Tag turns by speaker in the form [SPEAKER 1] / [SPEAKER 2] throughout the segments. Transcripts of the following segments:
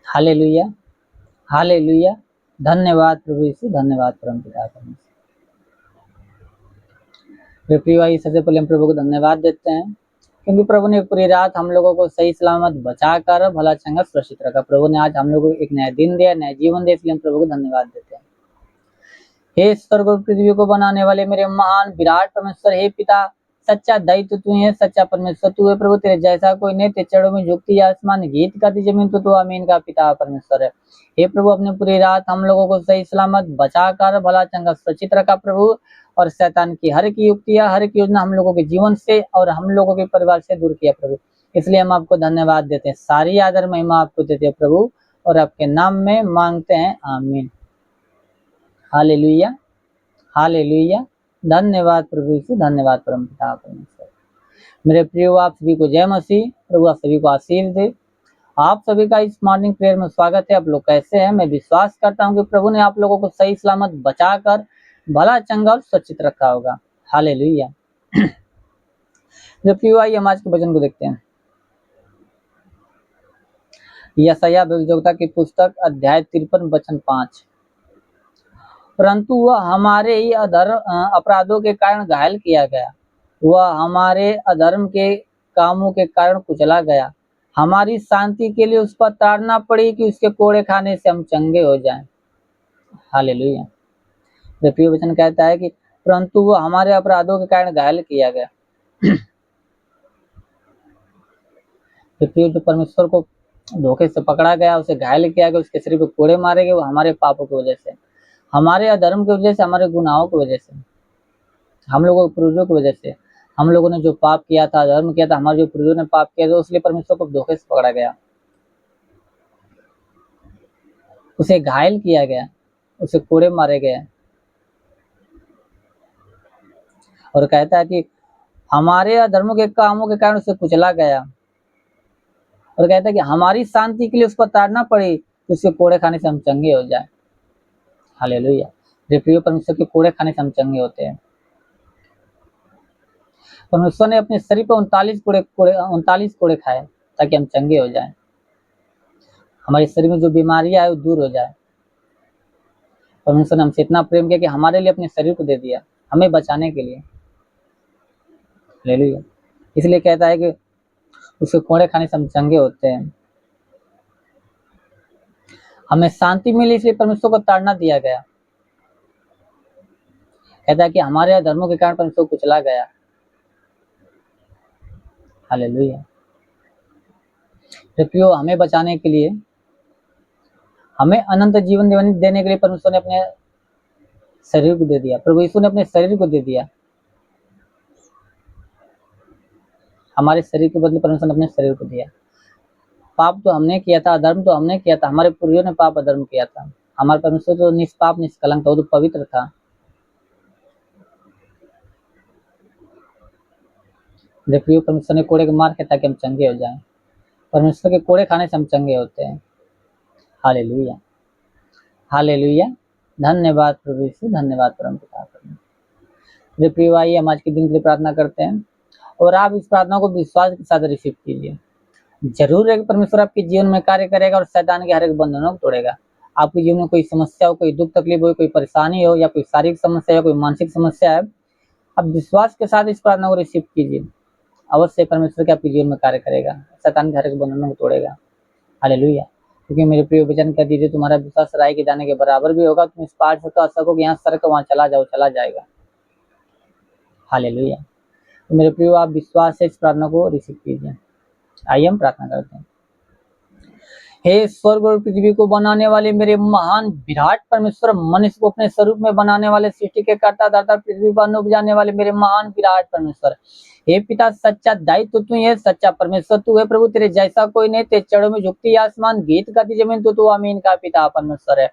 [SPEAKER 1] Hallelujah, hallelujah. धन्यवाद प्रभु यीशु, धन्यवाद परमपिता परमेश्वर। प्रिय भाई, सबसे पहले हम प्रभु को धन्यवाद देते हैं क्योंकि प्रभु ने पूरी रात हम लोगों को सही सलामत बचाकर भला चंगा सुरक्षित रखा। प्रभु ने आज हम लोगों को एक नया दिन दिया, नया जीवन दिया, इसलिए हम प्रभु को धन्यवाद देते हैं। हे स्वर्ग और पृथ्वी को बनाने वाले मेरे महान विराट परमेश्वर, हे पिता सच्चा दैत्य तू है, सच्चा परमेश्वर तू है प्रभु, तेरे जैसा कोई नहीं। तेरे चरणों में झुकती आसमान गीत गाती जमीन, तो तू आमीन का पिता परमेश्वर है। हे प्रभु, अपने पूरी रात हम लोगों को सही सलामत बचाकर भला चंगा सुरक्षित रखा प्रभु, और शैतान की हर एक युक्तियां, हर एक योजना हम लोगों के जीवन से और हम लोगों के परिवार से दूर किया प्रभु। इसलिए हम आपको धन्यवाद देते हैं, सारी आदर महिमा आपको देते हैं प्रभु, और आपके नाम में मांगते हैं, आमीन। Hallelujah, hallelujah. धन्यवाद प्रभु यीशु, धन्यवाद परमपिता परमेश्वर। मेरे प्रियो, आप सभी को जय मसीह। प्रभु आप सभी को आशीष दे। आप सभी का इस मॉर्निंग प्रेयर में स्वागत है। आप लोग कैसे हैं? मैं विश्वास करता हूं कि प्रभु ने आप लोगों को सही सलामत बचाकर भला चंगा और सुरक्षित रखा होगा। हालेलुया। जो प्रियो, आइए हम आज के वचन को देखते हैं। यशायाह भविष्यद्वक्ता की पुस्तक अध्याय 53 वचन 5। परंतु वह हमारे ही अपराधों के कारण घायल किया गया, वह हमारे अधर्म के कामों के कारण कुचला गया। हमारी शांति के लिए उस पर ताड़ना पड़ी कि उसके कोड़े खाने से हम चंगे हो जाएं। हालेलुया। प्रिय वचन कहता है कि परंतु वह हमारे अपराधों के कारण घायल किया गया। प्रिय, जो परमेश्वर को धोखे से पकड़ा गया, उसे घायल किया गया, उसके शरीर पर कोड़े मारे गए, वो हमारे पापों की वजह से, हमारे अधर्म की वजह से, हमारे गुनाहों की वजह से, हम लोगों के पूर्वजों की वजह से, हम लोगों ने जो पाप किया था, अधर्म किया था, हमारे जो पूर्वजों ने पाप किया था, इसलिए परमेश्वर को धोखे से पकड़ा गया, उसे घायल किया गया, उसे कोड़े मारे गए। और कहता है कि हमारे अधर्मों के कामों के कारण उसे कुचला गया, और कहता है कि हमारी शांति के लिए उस पर ताड़ना पड़ी कि उसके कोड़े खाने से हम चंगे हो जाए। हालेलुया। प्रिय, परमेश्वर के कोड़े खाने से हम चंगे होते हैं। परमेश्वर ने अपने शरीर पर 39 कोड़े खाए ताकि हम चंगे हो जाएं, हमारे शरीर में जो बीमारियां है वो दूर हो जाए। परमेश्वर ने हमसे इतना प्रेम किया कि हमारे लिए अपने शरीर को दे दिया, हमें बचाने के लिए। हालेलुया। इसलिए कहता है कि उसके कोड़े खाने से हम चंगे होते हैं, हमें शांति मिली, इसलिए परमेश्वर को ताड़ना दिया गया। कहता है कि हमारे अधर्मों के कारण परमेश्वर को कुचला गया। हालेलुया। प्रियो, हमें बचाने के लिए, हमें अनंत जीवन देने के लिए परमेश्वर ने अपने शरीर को दे दिया। प्रभु यीशु ने अपने शरीर को दे दिया, हमारे शरीर के बदले परमेश्वर ने अपने शरीर को दिया। पाप तो हमने किया था, अधर्म तो हमने किया था, हमारे पूर्वजों ने पाप अधर्म किया था। हमारे परमेश्वर तो निष्पाप निष्कलंक था, वो तो पवित्र था। प्रियो, परमेश्वर ने कोड़े के मार के ताकि हम चंगे हो जाएं। परमेश्वर के कोड़े खाने से हम चंगे होते हैं। Hallelujah, hallelujah. धन्यवाद प्रभु यीशु, धन्यवाद परमपिता परमेश्वर। प्रियो, आइए हम आज के दिन के लिए प्रार्थना करते हैं, और आप इस प्रार्थना को विश्वास के साथ रिसीव कीजिए। जरूर है कि परमेश्वर आपके जीवन में कार्य करेगा और शैतान के हर एक बंधनों को तोड़ेगा। आपके जीवन में कोई समस्या हो, कोई दुख तकलीफ हो, कोई परेशानी हो, या कोई शारीरिक समस्या या कोई मानसिक समस्या है, आप विश्वास के साथ इस प्रार्थना को रिसीव कीजिए। अवश्य परमेश्वर के आपके जीवन में कार्य करेगा, शैतान के हर एक बंधनों को तोड़ेगा। हालेलुया। क्योंकि मेरे प्रिय वचन कह दीजिए, तुम्हारा विश्वास राई के दाने के बराबर भी होगा। तुम इस पहाड़ से कह सकोगे यहाँ सर वहां चला जाओ, चला जाएगा। हालेलुया। तो मेरे प्रियो, आप विश्वास से इस प्रार्थना को रिसीव कीजिए। आइए हम प्रार्थना करते हैं। हे स्वर्ग और पृथ्वी को बनाने वाले मेरे महान विराट परमेश्वर, मनुष्य को अपने स्वरूप में बनाने वाले, सृष्टि के कर्ता दाता, पृथ्वी पर उपजाने वाले मेरे महान विराट परमेश्वर, हे पिता सच्चा दायित्व तू है, सच्चा परमेश्वर तू है प्रभु, तेरे जैसा कोई नहीं। तेरे चरणों में झुकती आसमान, गीत गाती जमीन, तो तू आमीन का पिता परमेश्वर है।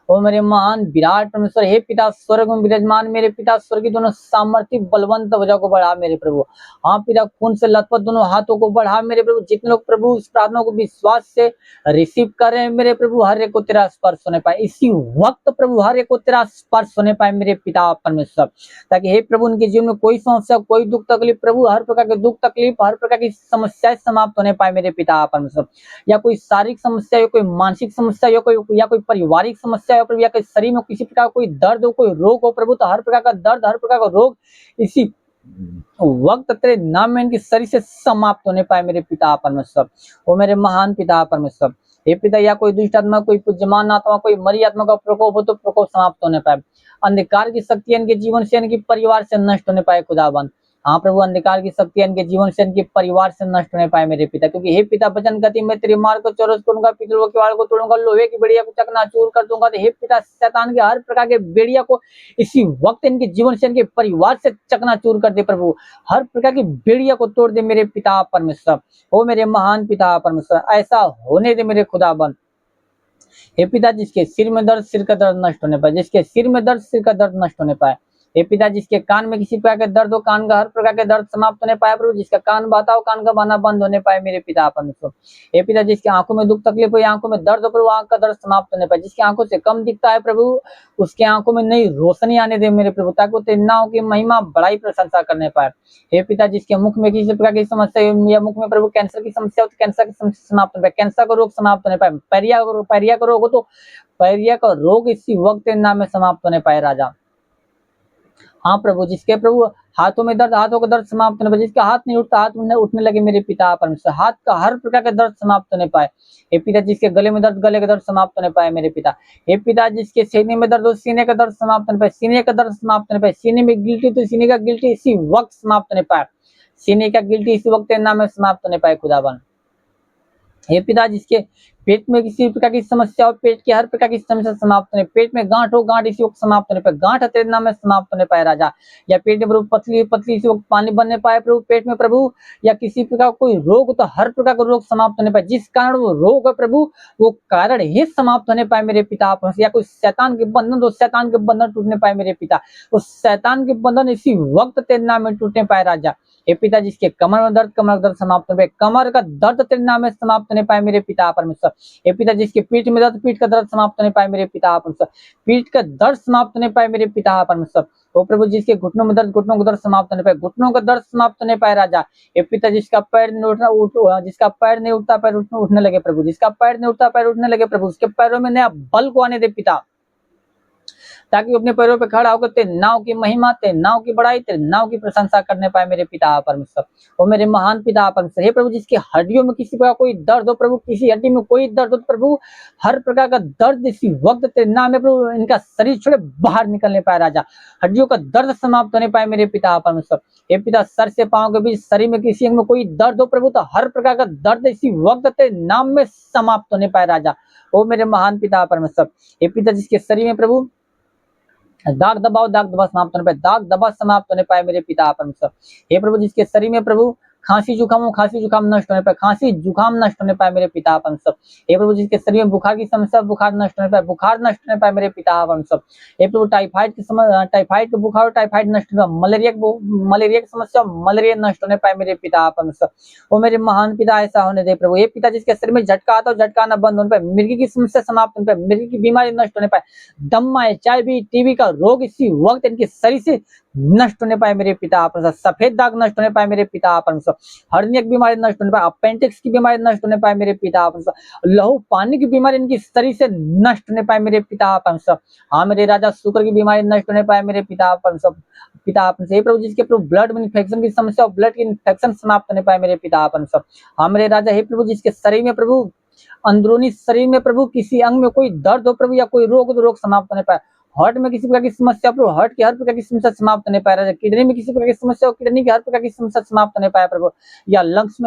[SPEAKER 1] ओ मेरे महान विराट परमेश्वर, हे पिता स्वर्ग में विराजमान मेरे पिता, स्वर्ग की दोनों सामर्थ्य बलवंत भुजा को बढ़ा मेरे प्रभु। हाँ पिता, खून से लथपथ दोनों हाथों को बढ़ा मेरे प्रभु। जितने लोग प्रभु इस प्रार्थना को विश्वास से रिसीव कर रहे हैं मेरे प्रभु, हर एक को तेरा स्पर्श होने पाए इसी वक्त प्रभु, हर एक को तेरा स्पर्श होने पाए मेरे पिता परमेश्वर, ताकि हे प्रभु उनके जीवन में कोई समस्या, कोई दुख तकलीफ प्रभु हर प्रकार के दुख तकलीफ, हर प्रकार की समस्याएं समाप्त होने पाए मेरे पिता परमेश्वर। या कोई शारीरिक समस्या हो, कोई मानसिक समस्या हो, कोई पारिवारिक समस्या हो प्रभु, या कोई शरीर में किसी प्रकार का कोई दर्द हो, कोई रोग हो प्रभु, तो हर प्रकार का दर्द, हर प्रकार का रोग इसी वक्त तेरे नाम में इनकी शरीर से समाप्त होने पाए मेरे पिता परमेश्वर। ओ मेरे महान पिता परमेश्वर, हे पिता, या कोई दुष्ट आत्मा, कोई पुजमान आत्मा, कोई मरी आत्मा का प्रकोप हो तो प्रकोप समाप्त होने पाए। अंधकार की शक्ति इनके जीवन से, इनके परिवार से नष्ट होने पाए खुदाबंद। हाँ प्रभु, अंधकार की शक्ति इनके जीवन से, इनके परिवार से नष्ट होने पाए मेरे पिता, क्योंकि हे पिता वचन कहती, मैं तेरे मार्ग को चौरस करूंगा, पितरों के वाड़ को तोड़ूंगा, लोहे की बेड़िया को चकनाचूर कर दूंगा। तो हे पिता, शैतान के हर प्रकार के बेड़िया को इसी वक्त इनके जीवन से, इनके परिवार से चकनाचूर कर दे प्रभु। हर प्रकार की बेड़िया को तोड़ दे मेरे पिता परमेश्वर। ओ मेरे महान पिता परमेश्वर, ऐसा होने दे मेरे खुदाबंद। हे पिता, जिसके सिर में दर्द, सिर का दर्द नष्ट होने पाए, जिसके सिर में दर्द, सिर का दर्द नष्ट होने पाए। हे पिता, जिसके कान में किसी प्रकार के दर्द हो, कान का हर प्रकार के दर्द समाप्त होने पाए प्रभु। जिसका कान बहता हो, कान का बहना बंद होने पाए मेरे पिता परमेश्वर। हे पिता, जिसकी आंखों में दुख तकलीफ हो, या आंखों में दर्द हो प्रभु, आंख का दर्द समाप्त होने पाए। जिसकी आंखों से कम दिखता है प्रभु, उसकी आंखों में नई रोशनी आने दे मेरे प्रभु, ताकि वो तेरे नाम की महिमा बड़ाई प्रशंसा करने पाए। हे पिता, जिसके मुख में किसी प्रकार की समस्या हो, या मुख में प्रभु कैंसर की समस्या हो तो कैंसर की समस्या समाप्त होने पाए, कैंसर का रोग समाप्त होने पाए। पैरिया का रोग हो तो पैरिया का रोग इसी वक्त तेरे नाम में समाप्त होने पाए राजा। हाँ प्रभु, जिसके प्रभु हाथों में दर्द, हाथों का दर्द समाप्त होने पाए। जिसका हाथ नहीं उठता, हाथ उठने लगे मेरे पिता परमेश्वर। हाथ का हर प्रकार का दर्द समाप्त होने पाए। हे पिता, जिसके गले में दर्द, गले का दर्द समाप्त होने पाए मेरे पिता। हे पिता, जिसके सीने में दर्द हो, सीने का दर्द समाप्त होने पाए, सीने का दर्द समाप्त होने पाए। सीने में गिल्टी तो सीने का गिल्टी इसी वक्त समाप्त होने पाए। सीने का गिल्टी इसी वक्त तेरे नाम में समाप्त होने पाए खुदावन। हे पिता, जिसके पेट में किसी प्रकार की समस्या हो, पेट की हर प्रकार की समस्या समाप्त होने, पेट में गांठ हो, गांठ इसी वक्त समाप्त होने पाए, गांठ तेरे नाम में समाप्त होने पाए राजा। या पेट में प्रभु पतली पतली इसी वक्त पानी बनने पाए प्रभु पेट में प्रभु, या किसी प्रकार का कोई रोग हो तो हर प्रकार का रोग समाप्त होने पाए। जिस कारण वो रोग है प्रभु, वो कारण ही समाप्त होने पाए मेरे पिता। या कोई शैतान के बंधन, तो शैतान के बंधन टूटने पाए मेरे पिता। उस शैतान के बंधन इसी वक्त तेरे नाम में टूटने पाए राजा। हे पिता, जिसके कमर में दर्द, कमर का दर्द समाप्त होने पाए, कमर का दर्द तेरे नाम में समाप्त होने पाए मेरे पिता परमेश्वर। हे पिता, जिसके पीठ में दर्द, पीठ का दर्द समाप्त होने पाए मेरे पिता परमेश्वर। पीठ का दर्द समाप्त होने पाए मेरे पिता परमेश्वर। ओ प्रभु, जिसके घुटनों में दर्द, घुटनों का दर्द समाप्त होने पाए, घुटनों का दर्द समाप्त होने पाए राजा। हे पिता, जिसका पैर नहीं उठना, जिसका पैर नहीं उठता, पैर उठने लगे प्रभु। जिसका पैर नहीं उठता, पैर उठने लगे प्रभु। उसके पैरों में नया बल को आने दे पिता, ताकि वो अपने पैरों पे खड़ा होकर तेरे नाव की महिमा, तेरे नाव की बड़ाई, तेरे नाव की प्रशंसा करने पाए मेरे पिता परमेश्वर। और मेरे महान पिता परमेश्वर, हे प्रभु, जिसकी हड्डियों में किसी प्रकार कोई दर्द हो प्रभु, किसी हड्डी में कोई दर्द हो प्रभु, हर प्रकार का दर्द इसी वक्त तेरे नाम में प्रभु, इनका शरीर छोड़े बाहर निकलने पाए राजा। हड्डियों का दर्द समाप्त होने पाए मेरे पिता परमेश्वर। हे पिता, सर से पांव के बीच शरीर में किसी अंग में कोई दर्द हो प्रभु, तो हर प्रकार का दर्द इसी वक्त तेरे नाम में समाप्त होने पाए राजा। ओ मेरे महान पिता परमेश्वर, हे पिता, जिसके शरीर में प्रभु दाग दबाव, दाग दबा समाप्त होने पाए, दाग दबा समाप्त होने पाए मेरे पिता परमेश्वर। हे प्रभु, जिसके शरीर में प्रभु खांसी जुकाम हो, खांसी जुकाम नष्ट होने पाए, खांसी जुकाम नष्ट होने पाए मेरे पिता परमेश्वर। हे प्रभु, जिसके शरीर में बुखार की समस्या, बुखार नष्ट होने पाए, बुखार नष्ट होने पाए मेरे पिता परमेश्वर। हे प्रभु, टाइफाइड की समस्या, टाइफाइड का बुखार, टाइफाइड नष्ट होने, मलेरिया की समस्या, मलेरिया नष्ट होने पाए मेरे पिता परमेश्वर। वो मेरे महान पिता, ऐसा होने दे प्रभु। हे पिता, जिसके शरीर में झटका आता हो, झटका आना बंद होने पाए, मिर्गी की समस्या समाप्त होने पाए, मिर्गी की बीमारी नष्ट होने पाए, दम्मा, HIV, टीबी का रोग इसी वक्त इनके शरीर से नष्ट होने पाए मेरे पिता परमेश्वर। सफेद दाग नष्ट होने पाए मेरे पिता परमेश्वर। हर्निया की बीमारी नष्ट होने पाए, अपेंडिक्स की बीमारी नष्ट होने पाए मेरे पिता परमेश्वर। लहू पानी की बीमारी इनकी शरीर से नष्ट होने पाए मेरे पिता परमेश्वर। हाँ मेरे राजा, शुगर की बीमारी नष्ट होने पाए मेरे पिता परमेश्वर। पिता परमेश्वर, प्रभु, जिसके प्रभु ब्लड में इन्फेक्शन की समस्या, ब्लड की इन्फेक्शन समाप्त होने पाए मेरे पिता परमेश्वर। हाँ मेरे राजा, हे प्रभु, जिसके शरीर में प्रभु, अंदरूनी शरीर में प्रभु किसी अंग में कोई दर्द हो प्रभु, या कोई रोग हो तो रोग समाप्त होने पाए। हार्ट में किसी प्रकार की समस्या प्रभु, हार्ट की हर प्रकार की समस्या समाप्त होने पाए राजा। किडनी में किसी प्रकार की समस्या हो, किडनी की हर प्रकार की समस्या समाप्त होने पाए प्रभु। या लंग्स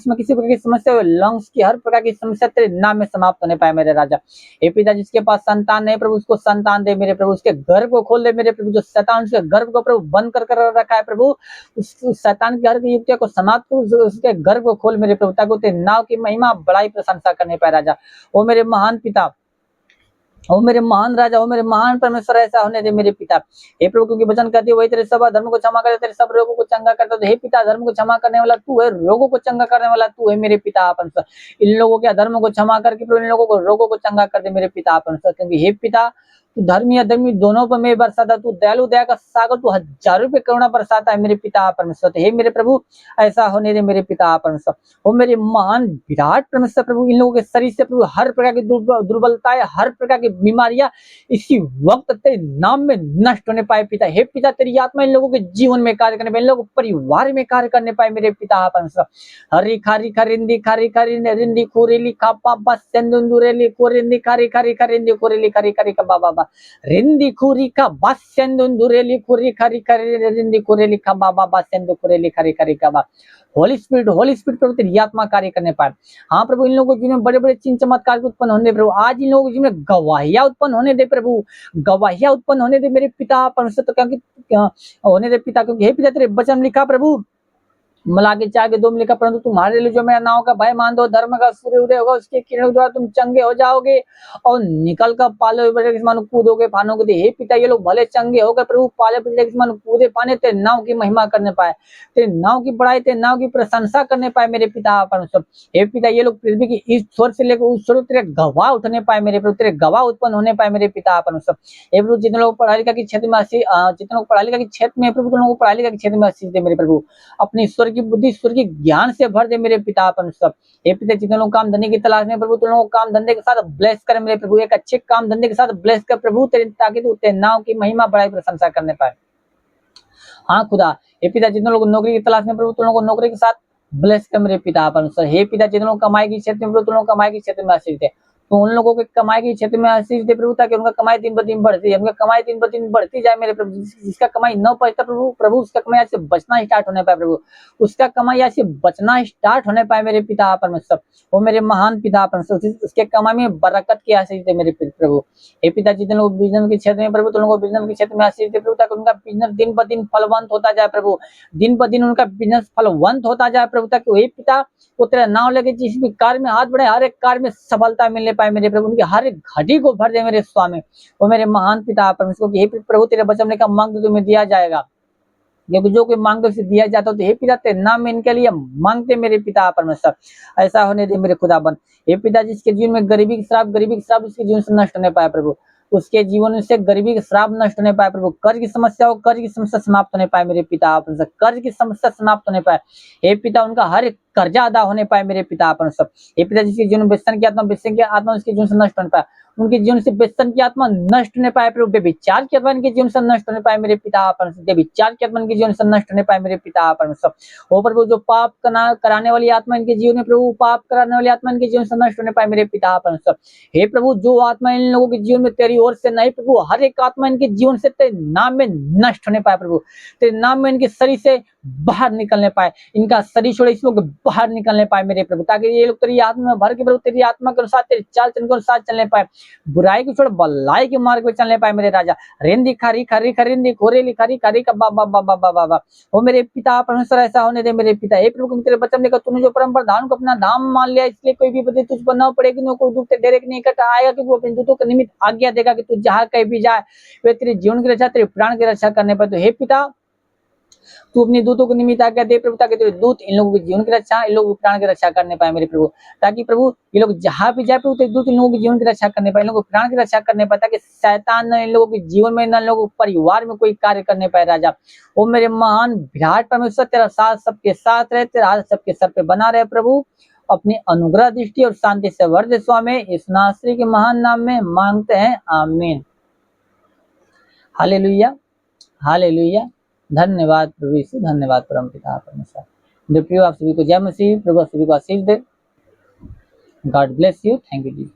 [SPEAKER 1] में किसी प्रकार की समस्या हो, लंग्स की हर प्रकार की समस्या तेरे नाम में समाप्त होने पाए मेरे राजा। हे पिता, जिसके पास संतान नहीं प्रभु, उसको संतान दे मेरे प्रभु। उसके गर्भ को खोल दे मेरे प्रभु। जो शैतान उसके गर्भ को प्रभु बंद कर रखा है प्रभु, उस शैतान की हर युक्तियों को समाप्त कर उसके गर्भ को खोल मेरे प्रभु, ताकि तेरे नाम की महिमा बड़ाई प्रशंसा करने पाए राजा। ओ मेरे महान पिता, ओ मेरे महान राजा, ओ मेरे महान परमेश्वर, ऐसा होने दे मेरे पिता। हे प्रभु, क्योंकि वचन कहती है, वही तेरे सब धर्म को क्षमा करे, तेरे सब रोगों को चंगा करता है। तो हे पिता, धर्म को क्षमा करने वाला तू है, रोगों को चंगा करने वाला तू है मेरे पिता परमेश्वर। इन लोगों के अधर्म को क्षमा करके प्रभु, इन लोगों को रोगों को चंगा कर दे मेरे पिता परमेश्वर। क्योंकि हे पिता, तू धर्मी अधर्मी दोनों पर मेघ बरसाता, तू दयालु दया का सागर, तू हजारों रुपये करुणा बरसाता है मेरे पिता परमेश्वर। हे मेरे प्रभु ऐसा होने दे मेरे पिता परमेश्वर। ओ मेरे महान विराट परमेश्वर प्रभु, इन लोगों के शरीर से प्रभु हर प्रकार की दुर्बलताएं, हर प्रकार की बीमारियां इसी वक्त तेरे नाम में नष्ट होने पाए पिता। हे पिता तेरी आत्मा इन लोगों के जीवन में कार्य करने पाए, इन लोगों के परिवार में कार्य करने पाए मेरे पिता परमेश्वर। हरी खारी खरिंदी खारी खरी रिंदी कोरेली खा पापा सेंदुरेली कोरिंदी खारी खारी खरिंदी कोरेली खारी खारी का बाबा रिंदी खुरी का बस सेंदुरेली खुरी खारी खरी रिंदी कोरेली खा बाबा सेंदु कोरेली खारी खारी का बा। होली स्पिरिट प्रभु तेरी आत्मा कार्य करने पाए। हाँ प्रभु, इन लोगों के जीवन में बड़े बड़े चिन्ह चमत्कार उत्पन्न होने दे प्रभु। आज इन लोगों के जीवन में गवाहियां उत्पन्न होने दे प्रभु, गवाहियां उत्पन्न होने दे मेरे पिता परमेश्वर। तो क्योंकि होने दे पिता, क्योंकि हे पिता तेरे वचन लिखा प्रभु मलाकी 4:2 में लिखा, परंतु तुम्हारे लिए जो मेरा नाव का भय मान दो, धर्म का सूर्य उदय होगा, उसके किरणों द्वारा तुम चंगे हो जाओगे और निकल कर पाले हुए के समान कूदोगे फानोगे। हे पिता ये लोग भले चंगे होकर प्रभु पाले पिछले के समान कूदे पाने, तेरे नाव की महिमा करने पाए, तेरे नाव की बड़ाई, तेरे नाव की प्रशंसा करने पाए मेरे पिता परमेश्वर। हे पिता ये लोग पृथ्वी की इस छोर से लेकर उस छोर तेरे गवाह उठने पाए मेरे प्रभु, तेरे गवाह उत्पन्न होने पाए मेरे पिता परमेश्वर। हे प्रभु जितने लोग पढ़ाई लिखा के क्षेत्र में जितने लोग पढ़ाई लिखा के क्षेत्र में प्रभु, तुम लोगों को पढ़ाई लिखा के क्षेत्र में आशीष दे मेरे प्रभु। अपनी ईश्वर की बुद्धि ईश्वर की ज्ञान से भर दे मेरे पिता परमेश्वर। हे पिता जितने लोग काम धंधे की तलाश में प्रभु, तुम लोगों को काम धंधे के साथ ब्लेस कर मेरे प्रभु, एक अच्छे काम धंधे के साथ ब्लेस कर प्रभु तेरे, ताकि तू तेरे नाम की महिमा बड़ाई प्रशंसा करने पाए। हाँ खुदा, हे पिता जितने लोग नौकरी की तलाश में प्रभु, तुम लोगों को नौकरी के साथ ब्लेस कर मेरे पिता परमेश्वर। हे पिता जितने लोग कमाई की क्षेत्र में प्रभु, तुम लोग कमाई के क्षेत्र में आशीष दे, तो उन लोगों के कमाई के क्षेत्र में आशीष दे प्रभु, ताकि उनका कमाई दिन ब दिन बढ़ती है, उनका कमाई दिन ब दिन बढ़ती जाए मेरे प्रभु। जिसका कमाई न बचता प्रभु उसका कमाई आज से बचना स्टार्ट होने पाए प्रभु, उसका कमाई आज से बचना स्टार्ट होने पाए मेरे पिता परमेश्वर। वो मेरे महान पिता परमेश्वर, उसके कमाई में बरकत की आशीष दे मेरे प्रभु। हे पिता जितने लोग बिजनेस के क्षेत्र में प्रभु, तुम लोगों को बिजनेस के क्षेत्र में आशीष दे प्रभु, ताकि उनका बिजनेस दिन ब दिन फलवंत होता जाए प्रभु, दिन ब दिन उनका बिजनेस फलवंत होता जाए प्रभु, ताकि हे पिता वो तेरा नाम लेके जिस भी कार्य में हाथ बढ़े, हर एक कार्य में सफलता मिलने पाए मेरे प्रभु, उनकी हर एक घड़ी को भर दे मेरे स्वामी। वो मेरे महान पिता परमेश्वर की हे प्रभु तेरे वचन का मांग तो तुम्हें दिया जाएगा, क्योंकि जो कोई मांगते उसे दिया जाता है। तो हे पिता तेरे नाम में इनके लिए मांगते मेरे पिता परमेश्वर, ऐसा होने दे मेरे खुदाबंद। हे पिता जिसके जीवन में गरीबी की श्राप उसके जीवन से नष्ट होने पाए प्रभु, उसके जीवन से गरीबी के श्राप नष्ट होने पाए प्रभु, कर्ज की समस्या समाप्त होने पाए मेरे पिता परमेश्वर, कर्ज की समस्या समाप्त होने पाए। हे पिता उनका हर एक कर्जा अदा होने पाए मेरे पिता परमेश्वर। हे पिता जिसके जीवन में व्यसन की आत्मा उसके जीवन से नष्ट होने पाए, उनके जीवन से व्यसन की आत्मा नष्ट होने पाए प्रभु, बेविचार की आत्मा इनके जीवन से नष्ट होने पाए मेरे पिता परमेश्वर, बेविचार की आत्मा इनके जीवन से नष्ट होने पाए मेरे पिता परमेश्वर। ओ प्रभु जो पाप कराने वाली आत्मा इनके जीवन में प्रभु, पाप कराने वाली आत्मा इनके जीवन से नष्ट होने पाए मेरे पिता परमेश्वर। हे प्रभु जो आत्मा इन लोगों के जीवन में तेरी ओर से नहीं प्रभु, हर एक आत्मा इनके जीवन से तेरे नाम में नष्ट होने पाए प्रभु, तेरे नाम में इनके शरीर से बाहर निकलने पाए, इनका शरीर छोड़े इस लोग बाहर निकलने पाए मेरे प्रभु, ताकि ये लोग तेरी आत्मा में भर के प्रभु तेरी आत्मा के अनुसार तेरे चाल चलन के अनुसार चलने पाए, बुराई की छोड़ भलाई के मार्ग पे चलने पाए मेरे राजा। रेंदी खारी खरी खरिंदी खोरेली खरी खरी का बाबा बाबा बाबा बाबा। वो मेरे पिता परमेश्वर ऐसा होने दे मेरे पिता। हे प्रभु तेरे वचन लेकर तूने जो परम प्रधान को अपना धाम मान लिया, इसलिए कोई भी बदले तुझ पर न पड़ेगी, न कोई दुख तेरे नहीं इकट्ठा आएगा, क्योंकि वो अपने दूतों के निमित्त आज्ञा देगा कि तू जहाँ कहीं भी जाए वे तेरे जीवन की रक्षा तेरे प्राण की रक्षा करने पर। तो हे पिता तू अपने दूतों को निमित्त आज्ञा दे प्रभु, ताकि तेरे दूत इन लोगों के जीवन की रक्षा, इन लोगों के प्राण की रक्षा करने पाए मेरे प्रभु, ताकि प्रभु ये लोग जहां भी जाए प्रभु तेरे दूत इन लोगों के जीवन की रक्षा करने पाए, इन लोगों के प्राण की रक्षा करने पाए, ताकि शैतान न इन लोगों के जीवन में, न इन लोगों के परिवार में कोई कार्य करने पाए राजा। वो मेरे महान विराट परमेश्वर तेरा साथ सबके साथ रहे, तेरा हाथ सबके सर पे बना रहे प्रभु, अपनी अनुग्रह दृष्टि और शांति से भर दे स्वामी, इस नासरी के महान नाम में मांगते हैं, आमीन। Hallelujah hallelujah. धन्यवाद प्रभु यीशु, धन्यवाद परम पिता परमेश्वर। मेरे प्रिय आप सभी को जय मसीह, प्रभु आप सभी को आशीष दे। God bless you, thank you ji.